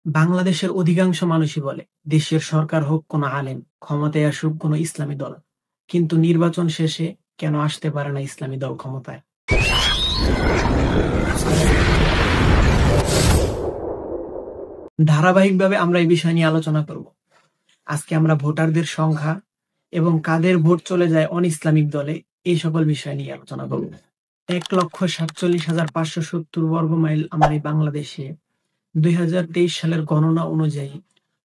বাংলাদেশের অধিকাংশ মানুষই বলে, দেশের সরকার হোক কোনো আলেম, ক্ষমতায় আসুক কোনো ইসলামী দল। কিন্তু নির্বাচন শেষে কেন আসতে পারে না ইসলামী দল ক্ষমতায়? ধারাবাহিকভাবে আমরা এই বিষয় নিয়ে আলোচনা করব। আজকে আমরা ভোটারদের সংখ্যা এবং কাদের ভোট চলে যায় অন-ইসলামিক দলে, এই সকল বিষয় নিয়ে আলোচনা করব। ১,৪৭,৫৭০ বর্গমাইল আমার এই বাংলাদেশে ২০২৩ সালের গণনা অনুযায়ী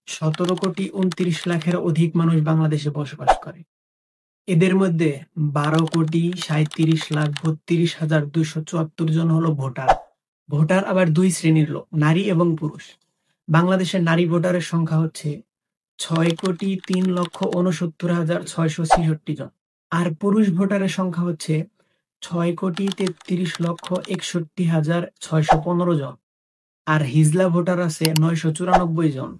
১৭,২৯,০০,০০০-এর অধিক মানুষ বাংলাদেশে বসবাস করে। এদের মধ্যে ১২,৩৭,৩২,২৭৪ জন হলো ভোটার। ভোটার আবার দুই শ্রেণীর লোক, নারী এবং পুরুষ। বাংলাদেশের নারী ভোটারের সংখ্যা হচ্ছে ৬,৩,৬৯,৬৬৬ জন। আর পুরুষ ভোটারের সংখ্যা হচ্ছে ৬,৩৩,৬১,৬১৫ জন। আর হিজলা ভোটার আছে ৯৯৪ জন।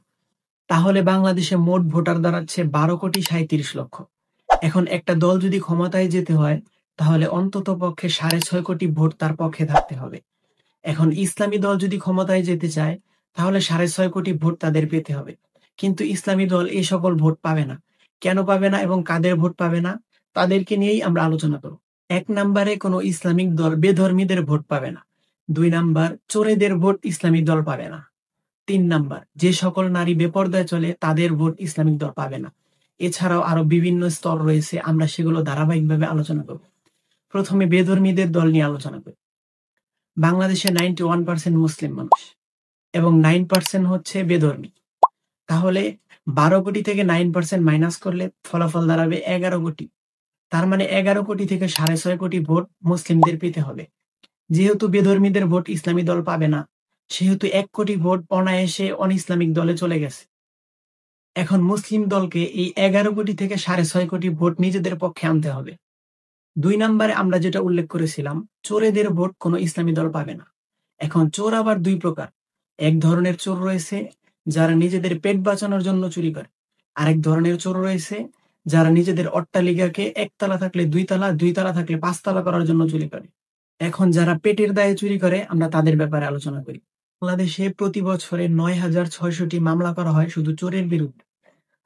তাহলে বাংলাদেশে মোট ভোটার দাঁড়াচ্ছে ১২,৩৭,০০,০০০। এখন একটা দল যদি ক্ষমতায় যেতে হয়, তাহলে অন্তত পক্ষে ৬.৫ কোটি ভোট তার পক্ষে থাকতে হবে। এখন ইসলামী দল যদি ক্ষমতায় যেতে চায়, তাহলে ৬.৫ কোটি ভোট তাদের পেতে হবে। কিন্তু ইসলামী দল এই সকল ভোট পাবে না। কেন পাবে না এবং কাদের ভোট পাবে না, তাদেরকে নিয়েই আমরা আলোচনা করব। ১ নাম্বারে কোনো ইসলামিক দল বেধর্মীদের ভোট পাবে না। ২ নাম্বার, চোরেদের ভোট ইসলামিক দল পাবে না। ৩ নাম্বার, যে সকল নারী বেপরদায় চলে তাদের ভোট ইসলামিক দল পাবে না। এছাড়াও আরো বিভিন্ন স্তর রয়েছে, আমরা সেগুলো ধারাবাহিকভাবে আলোচনা করব। প্রথমে বেধর্মীদের দল নিয়ে আলোচনা করি। বাংলাদেশে 91% মুসলিম মানুষ এবং 9% হচ্ছে বেধর্মী। তাহলে ১২ কোটি থেকে 9% মাইনাস করলে ফলাফল দাঁড়াবে ১১ কোটি। তার মানে ১১ কোটি থেকে ৬.৫ কোটি ভোট মুসলিমদের পেতে হবে। যেহেতু বেধর্মীদের ভোট ইসলামী দল পাবে না, সেহেতু ১ কোটি ভোট অনায়াসে অন-ইসলামিক দলে চলে গেছে। এখন মুসলিম দলকে এই ১১ কোটি থেকে ৬.৫ কোটি ভোট নিজেদের পক্ষে আনতে হবে। ২ নাম্বারে আমরা যেটা উল্লেখ করেছিলাম, চোরেদের ভোট কোনো ইসলামী দল পাবে না। এখন চোর আবার ২ প্রকার। এক ধরনের চোর রয়েছে যারা নিজেদের পেট বাঁচানোর জন্য চুরি করে। আরেক ধরনের চোর রয়েছে যারা নিজেদের অট্টালিকাকে ১ তালা থাকলে ২ তালা, ২ তালা থাকলে ৫ তালা করার জন্য চুরি করে। এখন যারা পেটের দায়ে চুরি করে, আমরা তাদের ব্যাপারে আলোচনা করি। বাংলাদেশে প্রতি বছরে ৯,৬০০টি মামলা করা হয় শুধু চোরের বিরুদ্ধে।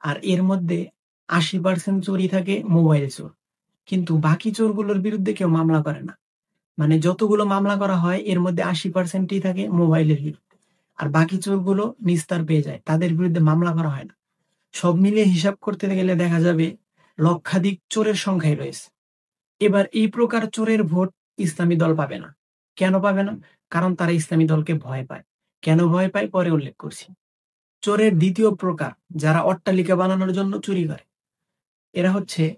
আর এর মধ্যে ৮০% চোরই থাকে মোবাইল চোর। কিন্তু বাকি চোরগুলোর বিরুদ্ধে কেউ মামলা করে না। মানে যতগুলো মামলা করা হয় এর মধ্যে ৮০%ই থাকে মোবাইলের বিরুদ্ধে। আর বাকি চোরগুলো নিস্তার পেয়ে যায়, তাদের বিরুদ্ধে মামলা করা হয় না। সব মিলিয়ে হিসাব করতে গেলে দেখা যাবে লক্ষাধিক চোরের সংখ্যাই রয়েছে। এবার এই প্রকার চোরের ভোট ইসলামী দল পাবে না। কেন পাবে না? কারণ তারা ইসলামী দলকে ভয় পায়। কেন ভয় পায় পরে উল্লেখ করছি। চোরের দ্বিতীয় প্রকার, যারা অট্টালিকা বানানোর জন্য চুরি করে। এরা হচ্ছে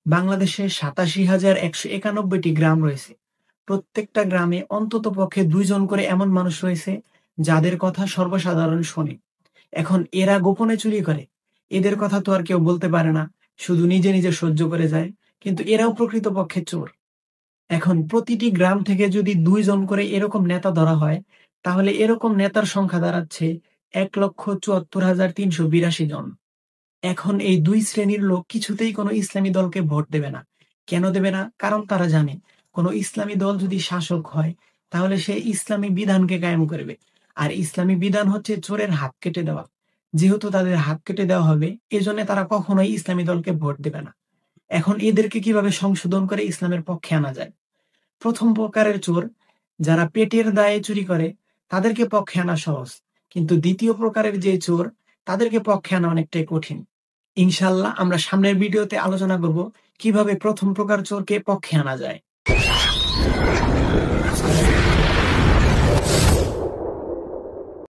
বাংলাদেশে ৮৭,১৯১টি গ্রাম রয়েছে। প্রত্যেকটা গ্রামে অন্তত পক্ষে ২ জন করে এমন মানুষ রয়েছে যাদের কথা সর্বসাধারণ শোনে। এখন এরা গোপনে চুরি করে। এদের কথা তো আর কেউ বলতে পারে না, শুধু নিজে নিজে সহ্য করে যায়। কিন্তু এরাও প্রকৃতপক্ষে চোর। এখন প্রতিটি গ্রাম থেকে যদি ২ জন করে এরকম নেতা ধরা হয়, তাহলে এরকম নেতার সংখ্যা দাঁড়াচ্ছে ১,৭৪,৩৮২ জন। এখন এই ২ শ্রেণীর লোক কিছুতেই কোনো ইসলামী দলকে ভোট দেবে না। কেন দেবে না? কারণ তারা জানে কোনো ইসলামী দল যদি শাসক হয়, তাহলে সে ইসলামী বিধানকে কায়েম করবে। আর ইসলামী বিধান হচ্ছে চোরের হাত কেটে দেওয়া। যেহেতু তাদের হাত কেটে দেওয়া হবে, এজন্য তারা কখনোই ইসলামী দলকে ভোট দেবে না। এখন এদেরকে কিভাবে সংশোধন করে ইসলামের পক্ষে আনা যায়? প্রথম প্রকারের চোর, যারা পেটের দায়ে চুরি করে, তাদেরকে পক্ষে আনা সহজ। কিন্তু দ্বিতীয় প্রকারের যে চোর, তাদেরকে পক্ষে আনা অনেকটাই কঠিন। ইনশাআল্লাহ আমরা সামনের ভিডিওতে আলোচনা করব কিভাবে প্রথম প্রকার চোরকে পক্ষে আনা যায়।